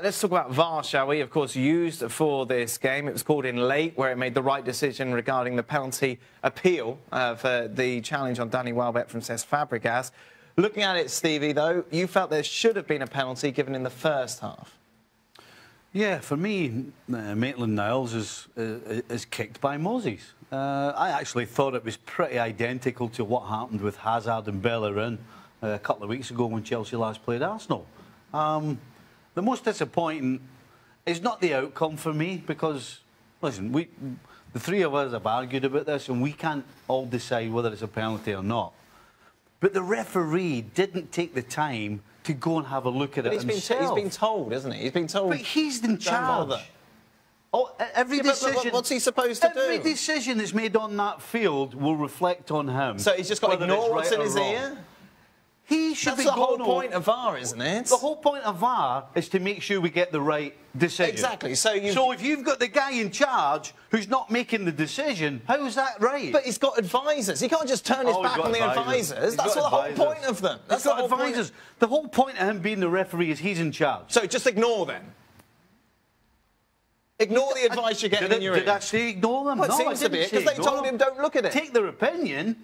Let's talk about VAR, shall we? Of course, used for this game. It was called in late, where it made the right decision regarding the penalty appeal for the challenge on Danny Welbeck from Cesc Fabregas. Looking at it, Stevie, though, you felt there should have been a penalty given in the first half. Yeah, for me, Maitland-Niles is kicked by Moses. I actually thought it was pretty identical to what happened with Hazard and Bellerin a couple of weeks ago when Chelsea last played Arsenal. The most disappointing is not the outcome for me because, listen, the three of us have argued about this and we can't all decide whether it's a penalty or not. But the referee didn't take the time to go and have a look at it himself. He's been told, isn't he? He's been told. But he's in charge. Oh, every decision. What's he supposed to do? Every decision that's made on that field will reflect on him. So he's just got to ignore what's in his ear? He should be. That's the whole point of VAR, isn't it? The whole point of VAR is to make sure we get the right decision. Exactly. So if you've got the guy in charge who's not making the decision, how is that right? But he's got advisors. He can't just turn his back on the advisors. That's the whole point of them. That's the whole advisors. The whole point of him being the referee is he's in charge. So just ignore them. Ignore the advice you're getting in your ear. Did I say ignore them? Well, it seems to be, because they told him don't look at it. Take their opinion.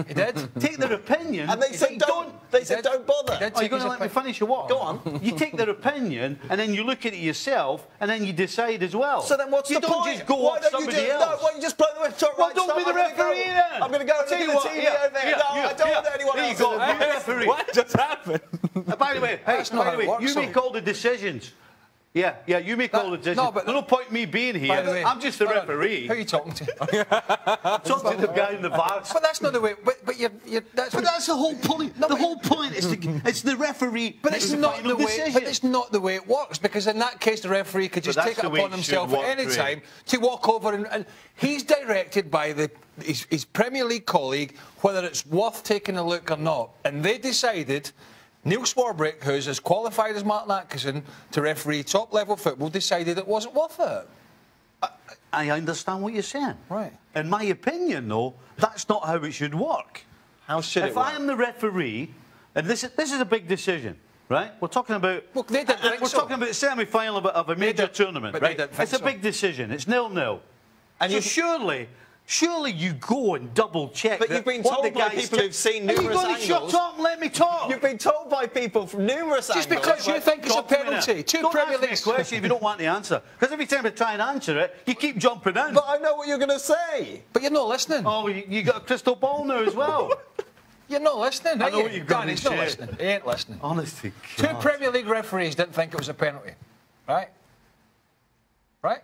He did. Take their opinion. And they said don't. They said don't bother. Are you going to let me finish or what? Go on. You take their opinion and then you look at it yourself and then you decide as well. So then what's the point? You don't just go off somebody else. No, why don't you just play the top right? Well, don't be the referee then. I'm going to go and look at the TV over there. No, I don't want anyone else. There you go. Be the referee. What just happened? By the way, you make all the decisions. Yeah, you make all the decisions. No, but there's no point in me being here. I'm just the referee. Who are you talking to? I'm talking to the guy in the VAR. But that's not the way. But that's the whole point. No, the whole point is it's the referee. But it's not the way. But it's not the way it works, because in that case the referee could just take it upon himself at any time to walk over and he's directed by his Premier League colleague whether it's worth taking a look or not, and they decided. Neil Swarbrick, who's as qualified as Martin Atkinson to referee top-level football, decided it wasn't worth it. I understand what you're saying. Right. In my opinion, though, that's not how it should work. How should it work? If I am the referee, and this is a big decision, right? We're talking about... Well, they didn't think so. We're talking about the semi-final of a major tournament, right? It's a big decision. It's 0-0. And so surely you go and double-check. But you've been told by people who've seen numerous angles... You've got to shut up and let me talk. You've been told by people from numerous angles... Just because you think it's a penalty. Don't ask me a question if you don't want the answer. Because every time I try and answer it, you keep jumping in. But I know what you're going to say. But you're not listening. Oh, you got a crystal ball now as well. You're not listening, I know what you're going to say. He's not listening. He ain't listening. Honestly, God. 2 Premier League referees didn't think it was a penalty. Right? Right?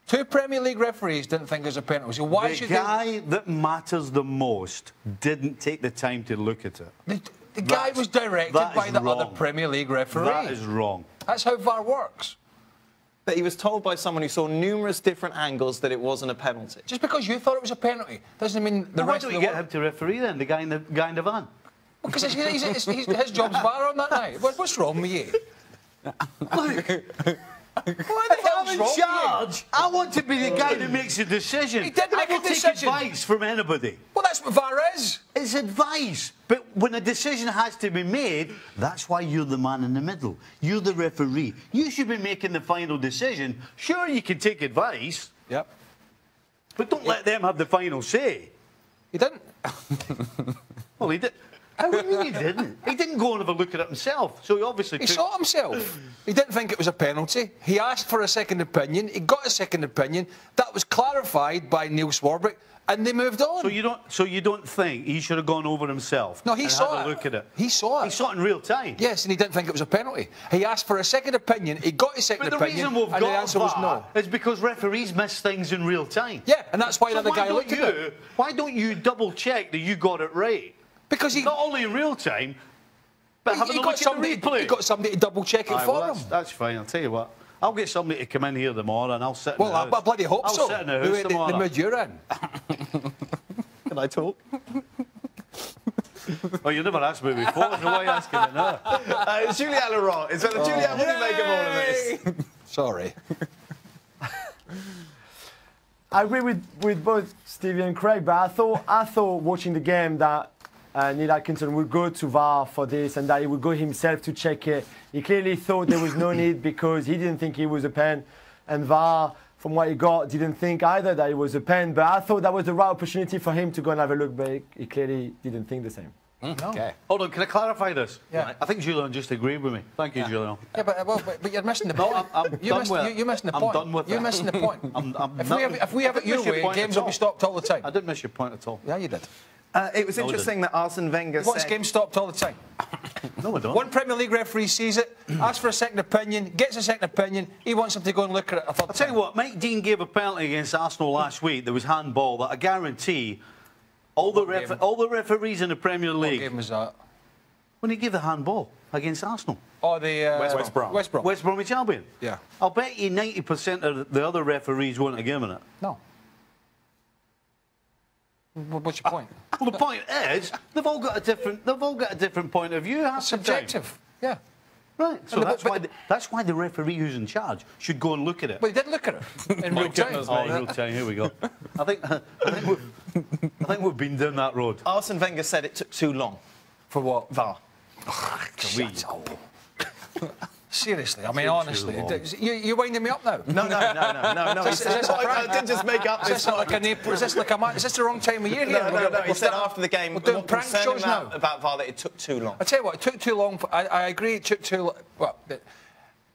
2 Premier League referees didn't think it was a penalty. So why should the guy that matters the most didn't take the time to look at it? The guy was directed by the other Premier League referee. That is wrong. That's how VAR works. That he was told by someone who saw numerous different angles that it wasn't a penalty. Just because you thought it was a penalty doesn't mean the rest of the... Why don't you get him to referee then, the guy in the van? Well, because his job's VAR on that night. What's wrong with you? Look... If I'm in charge, I want to be the guy that makes a decision. He did make a decision. I don't take advice from anybody. Well, that's what VAR is. It's advice. But when a decision has to be made, that's why you're the man in the middle. You're the referee. You should be making the final decision. Sure, you can take advice. Yep. But don't let them have the final say. He didn't. Well, he did. How do you mean he didn't? He didn't go and have a look at it himself, so he obviously... He saw it himself. He didn't think it was a penalty. He asked for a second opinion. He got a second opinion. That was clarified by Neil Swarbrick, and they moved on. So you don't think he should have gone over himself? No, he saw it. Had a look at it. He saw it. He saw it in real time. Yes, and he didn't think it was a penalty. He asked for a second opinion. He got his second opinion, and the answer was no. It's because referees miss things in real time. Yeah, and that's why the other guy looked at it. Why don't you double check that you got it right? Because he... Not only in real time, but having a look at the replay. He got somebody to double-check it for him. That's fine. I'll tell you what. I'll get somebody to come in here tomorrow and I'll sit in the house. Well, I bloody hope so. I'll sit in the house tomorrow. The mood you're in. Can I talk? Oh, you never asked me before, so why are you asking me now? It's Julian Laurent. It's Julian, what do you make of all of this? Sorry. I agree with both Stevie and Craig, but I thought watching the game that Neil Atkinson would go to VAR for this and that he would go himself to check it. He clearly thought there was no need because he didn't think it was a pen, and VAR, from what he got, didn't think either that it was a pen. But I thought that was the right opportunity for him to go and have a look, but he clearly didn't think the same. No. Okay. Hold on, can I clarify this? Yeah. I think Julian just agreed with me. Thank you, Julian. Yeah, but you're missing the point. You're missing the point. I'm done with You're missing the point. If we have it your way, games will be stopped all the time. I didn't miss your point at all. Yeah, you did. It was interesting that Arsene Wenger said... What's games stopped all the time? No, I don't. One Premier League referee sees it, asks for a second opinion, gets a second opinion, he wants him to go and look at it a third time. I'll tell you what, Mike Dean gave a penalty against Arsenal last week. There was handball that I guarantee all the referees in the Premier League... What game was that? When he gave the handball against Arsenal. Oh, the... West Bromwich Albion. Yeah. I'll bet you 90% of the other referees wouldn't have given it. No. What's your point? Well, the point is, they've all got a different point of view. It's subjective. Yeah. Right. So that's why the referee who's in charge should go and look at it. But he did look at it in real time. Oh, real time. Here we go. I think we've been down that road. Arsene Wenger said it took too long. For what? VAR. Seriously, I mean, honestly, you're winding me up now. No. Is this I didn't just make up this. Is this the wrong time of year here? No. He said after the game, we're doing prank shows now about VAR that it took too long. I tell you what, it took too long. I agree, it took too. Well,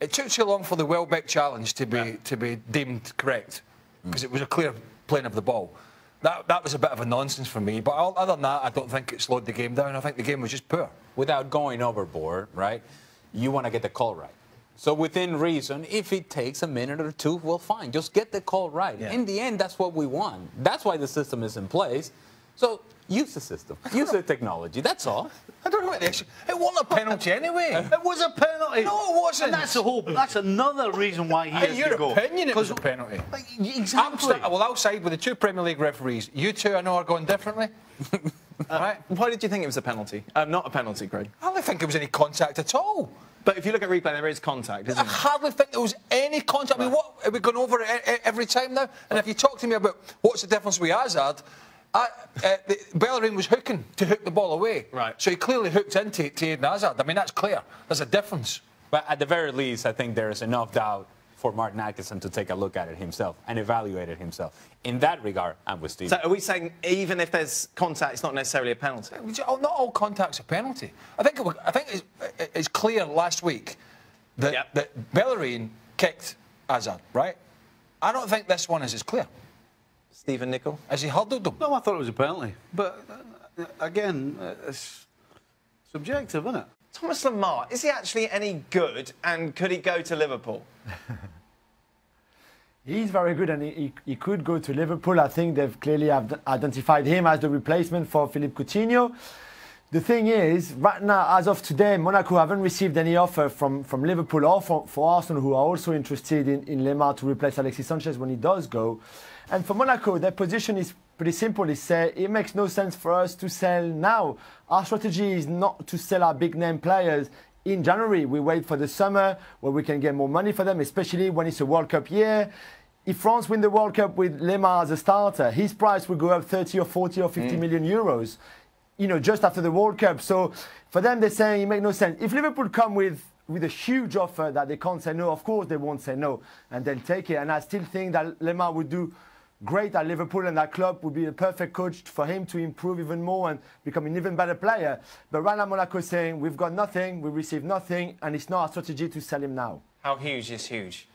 it took too long for the Welbeck challenge to be deemed correct because it was a clear playing of the ball. That was a bit of a nonsense for me. But other than that, I don't think it slowed the game down. I think the game was just poor. Without going overboard, right? You want to get the call right. So within reason, if it takes a minute or two, well, fine. Just get the call right. Yeah. In the end, that's what we want. That's why the system is in place. So use the system. Use the technology. That's all. I don't know what the issue. It wasn't a penalty anyway. It was a penalty. No, it wasn't. And that's another reason why he has to go. In your opinion, it was a penalty. Exactly. I'll side with the two Premier League referees. You two, I know, are going differently. Right. Why did you think it was a penalty? Not a penalty, Craig. I don't think there was any contact at all. But if you look at replay, there is contact, isn't there? I hardly think there was any contact. I mean, what are we going over it every time now? And if you talk to me about what's the difference with Hazard, Bellerin was hooking to hook the ball away. Right. So he clearly hooked into Eden Hazard. I mean, that's clear. There's a difference. But at the very least, I think there is enough doubt for Martin Atkinson to take a look at it himself and evaluate it himself. In that regard, I'm with Steve. So are we saying even if there's contact, it's not necessarily a penalty? Not all contact's a penalty. I think it's clear last week that Bellerin kicked Hazard, right? I don't think this one is as clear. Stephen Nicol? Has he hurdled him? No, I thought it was a penalty. But, again, it's subjective, isn't it? Thomas Lemar, is he actually any good, and could he go to Liverpool? He's very good, and he could go to Liverpool. I think they've clearly identified him as the replacement for Philippe Coutinho. The thing is, right now, as of today, Monaco haven't received any offer from Liverpool or for Arsenal, who are also interested in Lemar to replace Alexis Sanchez when he does go. And for Monaco, their position is pretty simple. They say it makes no sense for us to sell now. Our strategy is not to sell our big-name players in January. We wait for the summer where we can get more money for them, especially when it's a World Cup year. If France win the World Cup with Lemar as a starter, his price will go up 30 or 40 or 50 million euros, you know, just after the World Cup. So for them, they're saying it makes no sense. If Liverpool come with a huge offer that they can't say no, of course they won't say no, and they'll take it. And I still think that Lemar would do great at Liverpool, and that club would be a perfect coach for him to improve even more and become an even better player. But right now Monaco is saying, we've got nothing, we received nothing, and it's not our strategy to sell him now. How huge is huge,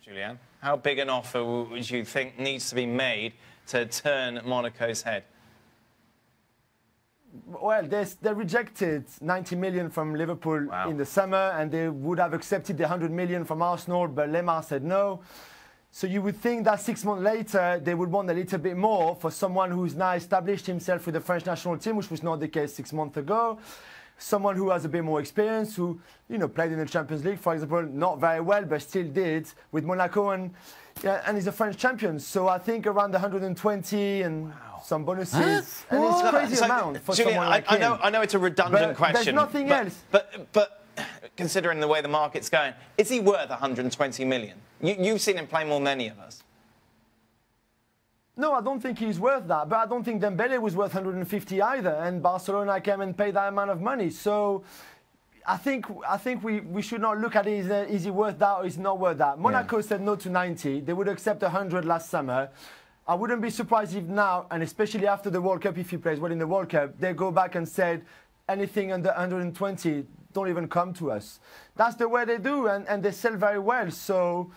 Julian? How big an offer would you think needs to be made to turn Monaco's head? Well, they rejected 90 million from Liverpool in the summer, and they would have accepted the 100 million from Arsenal, but Lemar said no. So you would think that 6 months later, they would want a little bit more for someone who's now established himself with the French national team, which was not the case 6 months ago. Someone who has a bit more experience, who, you know, played in the Champions League, for example, not very well, but still did with Monaco, and he's a French champion. So I think around the 120 and some bonuses, and it's a crazy amount for Julian, someone like him. I know it's a redundant question. There's nothing else. But considering the way the market's going, is he worth 120 million? You've seen him play more than any of us. No, I don't think he's worth that. But I don't think Dembele was worth 150 either. And Barcelona came and paid that amount of money. So I think we should not look at it as is he worth that or is not worth that. Monaco said no to 90. They would accept 100 last summer. I wouldn't be surprised if now, and especially after the World Cup, if he plays well in the World Cup, they go back and said anything under 120, don't even come to us. That's the way they do, and they sell very well. So,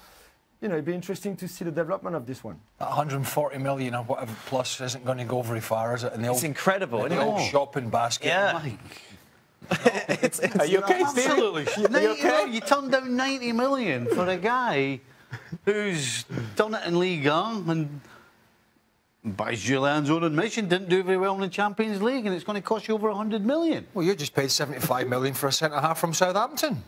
you know, it'd be interesting to see the development of this one. 140 million or whatever plus isn't going to go very far, is it? It's incredible, isn't it? Old shopping basket. Yeah. Are you okay, Steve? Absolutely. You turned down 90 million for a guy who's done it in Ligue 1 and, by Julian's own admission, didn't do very well in the Champions League, and it's going to cost you over 100 million. Well, you just paid 75 million for a centre-half from Southampton.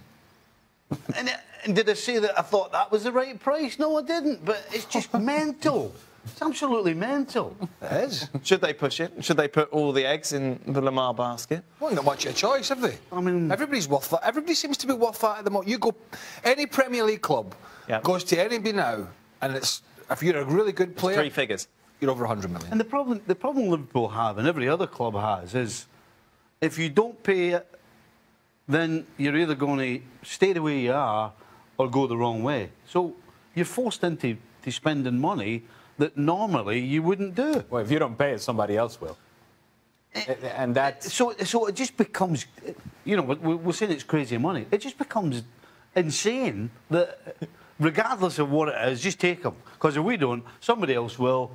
And did I say that I thought that was the right price? No, I didn't, but it's just mental. It's absolutely mental. It is. Should they push it? Should they put all the eggs in the Lamar basket? Well, not much of a choice, have they? I mean, everybody's worth that. Everybody seems to be worth that at the moment. You go, any Premier League club goes to anybody now, and it's if you're a really good player, it's 3 figures. You're over 100 million. And the problem Liverpool have, and every other club has, is if you don't pay it, then you're either going to stay the way you are or go the wrong way. So you're forced into spending money that normally you wouldn't do. Well, if you don't pay it, somebody else will. And that's... So it just becomes, you know, we're saying it's crazy money. It just becomes insane that regardless of what it is, just take them. Because if we don't, somebody else will.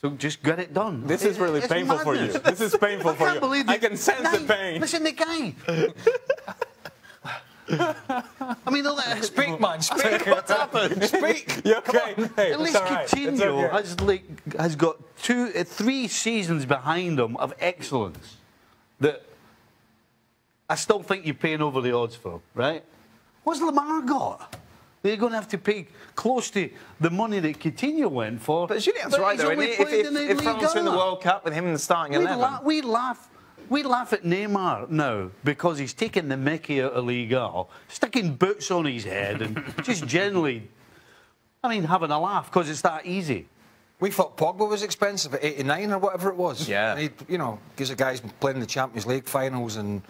So just get it done. This is really painful for you. This is painful for you. I can sense the pain. Listen, the guy. I mean, speak, man, speak. What's happened? Speak. You okay? Hey, at least Coutinho has got 3 seasons behind him of excellence that I still think you're paying over the odds for, right? What's Lamar got? They're going to have to pay close to the money that Coutinho went for. But Julian's right, though. If France win the World Cup with him in the starting 11... We laugh at Neymar now because he's taking the mickey out of Ligue 1, sticking boots on his head and just generally, I mean, having a laugh because it's that easy. We thought Pogba was expensive at 89 or whatever it was. Yeah. And he, you know, because the guy's been playing the Champions League finals and...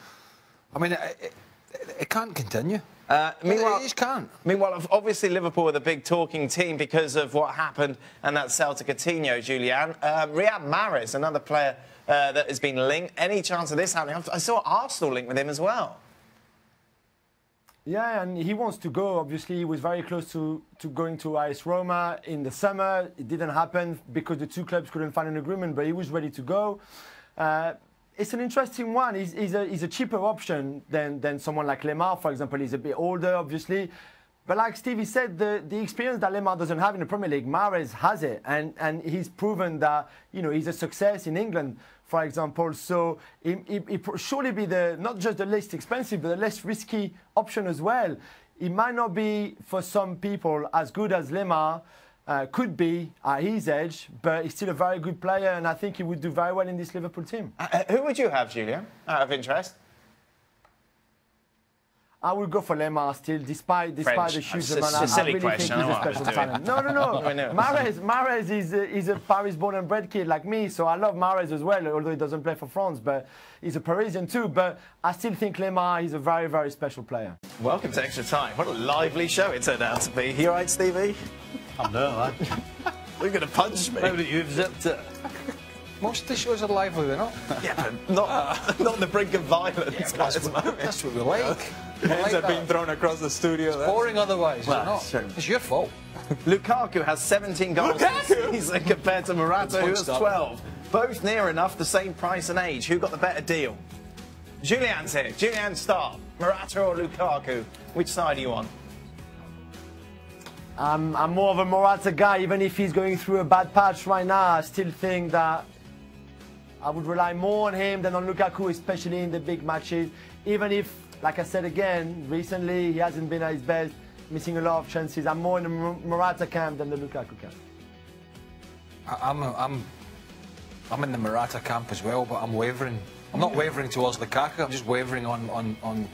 I mean, it can't continue. Meanwhile, it just can't. Meanwhile, obviously Liverpool are the big talking team because of what happened and that sell to Coutinho, Julian. Riyad Mahrez, another player that has been linked. Any chance of this happening? I saw Arsenal linked with him as well. Yeah, and he wants to go. Obviously, he was very close to going to AS Roma in the summer. It didn't happen because the 2 clubs couldn't find an agreement, but he was ready to go. It's an interesting one. He's a cheaper option than someone like Lemar, for example. He's a bit older, obviously. But like Stevie said, the experience that Lemar doesn't have in the Premier League, Mahrez has it. And he's proven that, you know, he's a success in England, for example. So he surely be not just the least expensive, but the less risky option as well. It might not be, for some people, as good as Lemar could be at his age, but he's still a very good player, and I think he would do very well in this Liverpool team. Who would you have, Julian, out of interest? I would go for Lemar still, despite the huge amount. I really think he's a special talent. No. Mahrez is a Paris-born and bred kid like me, so I love Mahrez as well, although he doesn't play for France, but he's a Parisian too. But I still think Lemar is a very, very special player. Welcome to Extra Time. What a lively show it turned out to be. You all right, Stevie? I'm not, You're going to punch me. Maybe you've zipped it. Most of the shows are lively, they're not. Yeah, but not on the brink of violence. Yeah, that's what we like. Hands are being thrown across the studio. It's boring otherwise, well, is it not? It's your fault. Lukaku has 17 goals this season compared to Morata, who has 12. Both near enough the same price and age. Who got the better deal? Julian's here. Julian, start. Morata or Lukaku? Which side are you on? I'm more of a Morata guy, even if he's going through a bad patch right now. I still think that I would rely more on him than on Lukaku, especially in the big matches. Even if, like I said again, recently he hasn't been at his best, missing a lot of chances. I'm more in the Morata camp than the Lukaku camp. I'm in the Morata camp as well, but I'm wavering. I'm not wavering towards Lukaku. I'm just wavering on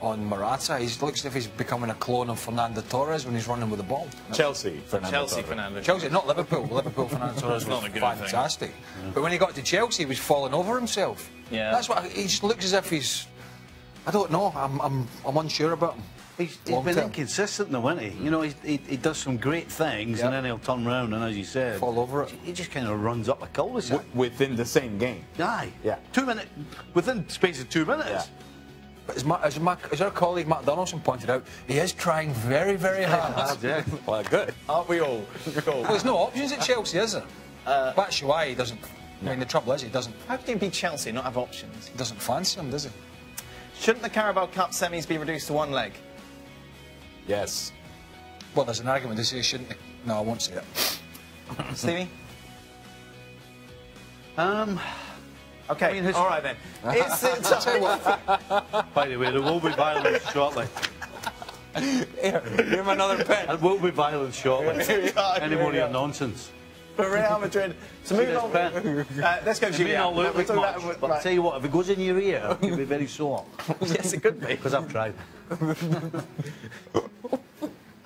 on Morata. He looks as if he's becoming a clone of Fernando Torres when he's running with the ball. Chelsea, Chelsea, not Liverpool. Liverpool, Fernando Torres was fantastic. Yeah. But when he got to Chelsea, he was falling over himself. Yeah. That's what he just looks as if he's. I don't know. I'm unsure about him. He's been inconsistent though, hasn't he? You know, he does some great things and then he'll turn around and, as you said, fall over it. He just kind of runs up a cul-de-sac. Within the same game. Aye. Yeah. 2 minutes, within space of 2 minutes. Yeah. But as our colleague Matt Donaldson pointed out, he is trying very, very hard. Yeah. Well, good. Aren't we all? Well, there's no options at Chelsea, is there? Batshuayi doesn't. I mean, the trouble is, he doesn't. How can you be Chelsea not have options? He doesn't fancy him, does he? Shouldn't the Carabao Cup semis be reduced to one leg? Yes. Well, there's an argument to say, shouldn't he? No, I won't say it. Stevie? Okay, I mean, all right then. Is it time? By the way, there will be violence shortly. Here, give him another pen. There will be violence shortly. Any more of your nonsense. For Real Madrid. So moving on. Let's go, Julian. But I'll tell you what, if it goes in your ear, you'll be very sore. Yes, it could be. Because I've tried.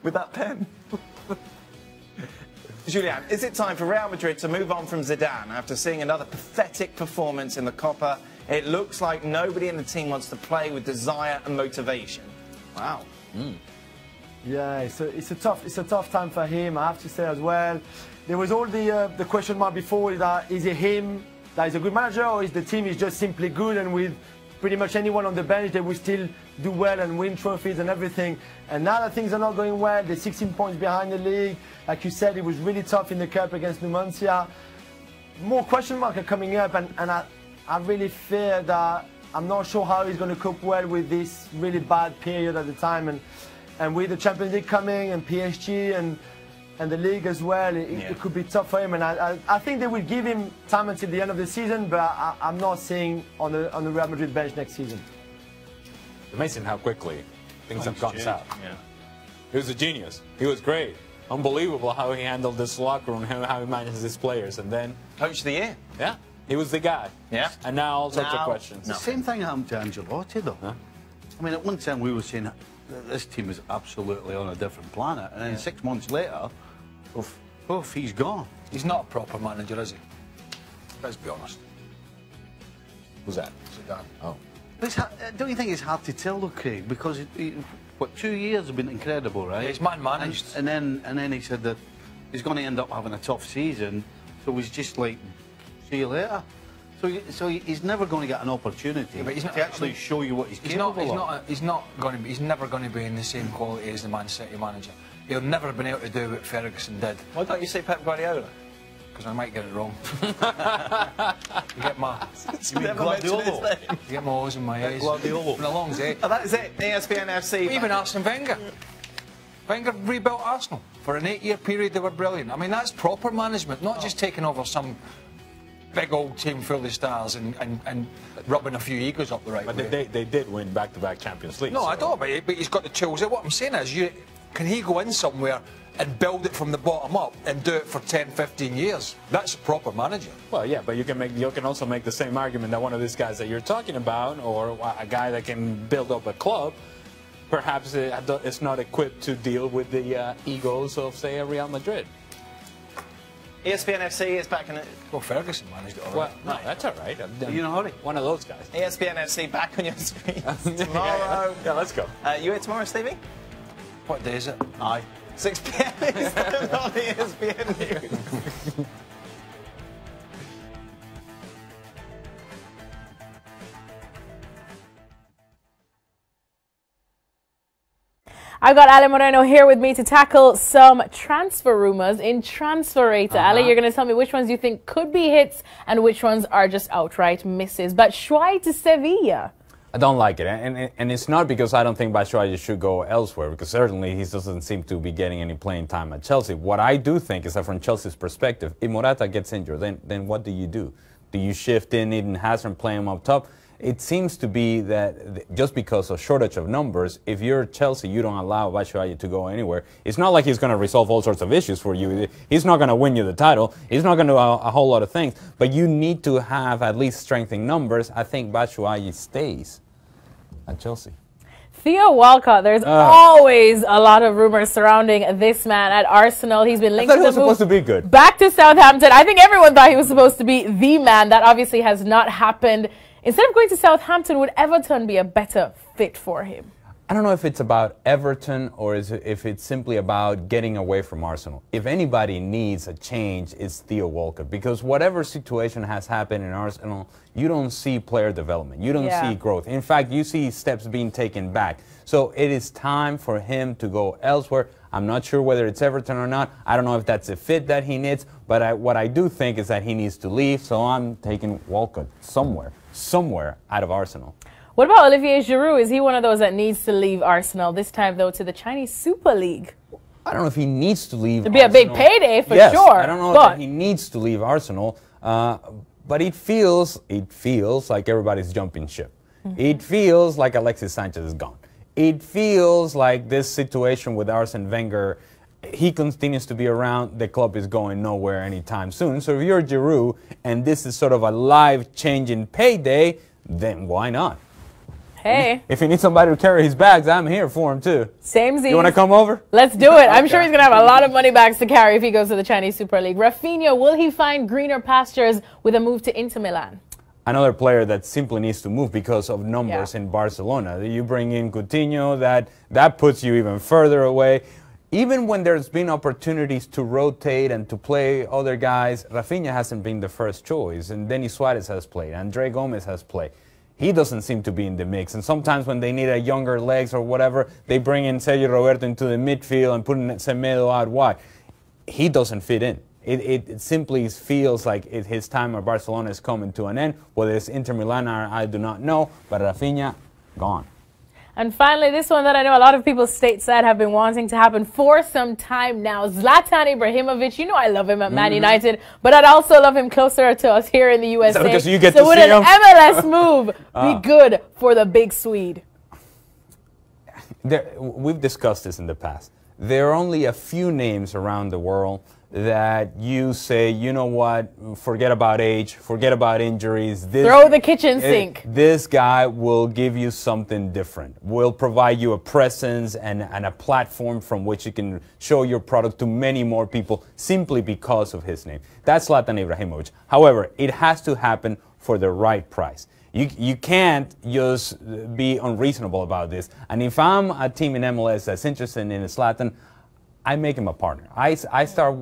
With that pen. Julian, is it time for Real Madrid to move on from Zidane after seeing another pathetic performance in the Copa? It looks like nobody in the team wants to play with desire and motivation. Wow. Yeah, it's a tough time for him, I have to say as well. There was all the question mark before, that is it him that is a good manager, or is the team is just simply good, and with pretty much anyone on the bench they will still do well and win trophies and everything. And now that things are not going well, they're 16 points behind the league. Like you said, it was really tough in the Cup against Numancia. More question marks are coming up, and I really fear that I'm not sure how he's going to cope well with this really bad period at the time, and with the Champions League coming and PSG and the league as well, it could be tough for him. And I think they will give him time until the end of the season, but I'm not seeing on the Real Madrid bench next season. Amazing how quickly things have gone south. Yeah. He was a genius. He was great. Unbelievable how he handled this locker room, how he manages his players, and then Coach of the Year. Yeah, he was the guy. Yeah. And now all sorts of questions. The same thing happened to Ancelotti, though. Huh? I mean, at one time we were saying that this team is absolutely on a different planet, and then 6 months later, he's gone. He's not a proper manager, is he? Let's be honest. Who's that? Zidane. Oh. Don't you think it's hard to tell, though, Craig? Because what, 2 years have been incredible, right? Yeah, he's man-managed. And then he said that he's going to end up having a tough season, so he's just like, see you later. So he's never going to get an opportunity to actually show you what he's capable of. He's never going to be in the same quality as the Man City manager. He'll never have been able to do what Ferguson did. Why don't you say Pep Guardiola? Because I might get it wrong. You get my... You mean Guardiola? You get my O's in my A's. Guardiola. It's been a long day. Oh, that is it. ESPN FC. Even Arsene Wenger. Wenger rebuilt Arsenal. For an 8-year period, they were brilliant. I mean, that's proper management, not just taking over some big old team full of stars and rubbing a few egos up the right way. But they did win back-to-back Champions League. No, so. I don't, but he's got the tools. What I'm saying is, can he go in somewhere and build it from the bottom up and do it for 10, 15 years? That's a proper manager. Well, yeah, but you can also make the same argument that one of these guys that you're talking about, or a guy that can build up a club, perhaps it's not equipped to deal with the egos of, say, a Real Madrid. ESPN FC is back in it. Well, Ferguson managed it all right. Well, no, that's all right. Are you in a hurry? One of those guys. ESPN FC back on your screen tomorrow. Yeah, let's go. You here tomorrow, Stevie? What day is it? Aye. 6 p.m. on ESPN News. I've got Ali Moreno here with me to tackle some transfer rumours in Transferrator. Ali, you're going to tell me which ones you think could be hits and which ones are just outright misses. Batshuayi to Sevilla. I don't like it, and it's not because I don't think Batshuayi should go elsewhere, because certainly he doesn't seem to be getting any playing time at Chelsea. What I do think is that from Chelsea's perspective, if Morata gets injured, then what do? Do you shift in Eden Hazard, play him up top? It seems to be that just because of shortage of numbers, if you're Chelsea, you don't allow Batshuayi to go anywhere. It's not like he's going to resolve all sorts of issues for you. He's not going to win you the title. He's not going to do a whole lot of things. But you need to have at least strength in numbers. I think Batshuayi stays at Chelsea. Theo Walcott, there's always a lot of rumors surrounding this man at Arsenal. He's been linked to the supposed to be good. Back to Southampton. I think everyone thought he was supposed to be the man. That obviously has not happened. Instead of going to Southampton, would Everton be a better fit for him? I don't know if it's about Everton or if it's simply about getting away from Arsenal. If anybody needs a change, it's Theo Walcott, because whatever situation has happened in Arsenal, you don't see player development. You don't see growth. In fact, you see steps being taken back. So it is time for him to go elsewhere. I'm not sure whether it's Everton or not. I don't know if that's a fit that he needs, but what I do think is that he needs to leave, so I'm taking Walcott somewhere out of Arsenal. What about Olivier Giroud? Is he one of those that needs to leave Arsenal, this time, though, to the Chinese Super League? I don't know if he needs to leave It'd be a big payday, for sure. I don't know if he needs to leave Arsenal, but it feels like everybody's jumping ship. It feels like Alexis Sanchez is gone. It feels like this situation with Arsene Wenger, he continues to be around, the club is going nowhere anytime soon. So if you're Giroud and this is sort of a life-changing payday, then why not? Hey. If you need somebody to carry his bags, I'm here for him too. Samesies. You want to come over? Let's do it. I'm sure he's going to have a lot of money bags to carry if he goes to the Chinese Super League. Rafinha, will he find greener pastures with a move to Inter Milan? Another player that simply needs to move because of numbers in Barcelona. You bring in Coutinho, that puts you even further away. Even when there's been opportunities to rotate and to play other guys, Rafinha hasn't been the first choice. And Denis Suarez has played. Andre Gomez has played. He doesn't seem to be in the mix. And sometimes when they need a younger legs or whatever, they bring in Sergio Roberto into the midfield and put Semedo out wide. He doesn't fit in. It simply feels like his time at Barcelona is coming to an end. Whether it's Inter Milan, I do not know. But Rafinha, gone. And finally, this one that I know a lot of people stateside have been wanting to happen for some time now. Zlatan Ibrahimovic, you know I love him at Man United, but I'd also love him closer to us here in the USA. Because you get so to would see an him? MLS move be good for the big Swede? We've discussed this in the past. There are only a few names around the world that you say, you know what, forget about age, forget about injuries. Throw the kitchen sink. This guy will give you something different, will provide you a presence and a platform from which you can show your product to many more people simply because of his name. That's Zlatan Ibrahimovic. However, it has to happen for the right price. You can't just be unreasonable about this. And if I'm a team in MLS that's interested in Zlatan, I make him a partner. I start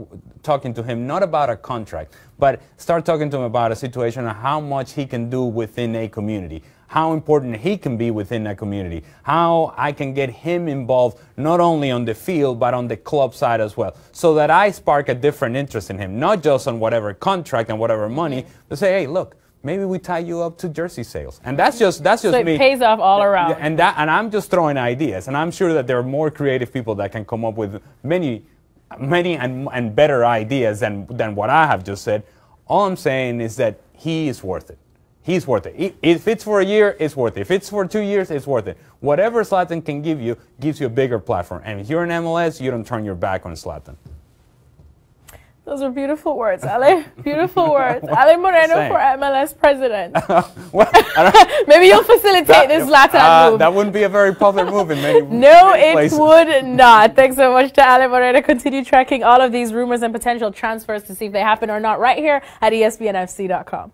talking to him not about a contract, but start talking to him about a situation of how much he can do within a community, how important he can be within a community, how I can get him involved not only on the field, but on the club side as well, so that I spark a different interest in him, not just on whatever contract and whatever money, but say, hey, look, maybe we tie you up to jersey sales. And that's just so me. It pays off all around. And I'm just throwing ideas. And I'm sure that there are more creative people that can come up with many and better ideas than what I have just said. All I'm saying is that he is worth it. He's worth it. If it's for a year, it's worth it. If it's for 2 years, it's worth it. Whatever Zlatan can give you, gives you a bigger platform. And if you're in MLS, you don't turn your back on Zlatan. Those are beautiful words, Ale. Beautiful words. Ale Moreno for MLS president. Maybe you'll facilitate this Zlatan move. That wouldn't be a very popular move in many places. Would not. Thanks so much to Ale Moreno. Continue tracking all of these rumors and potential transfers to see if they happen or not right here at ESPNFC.com.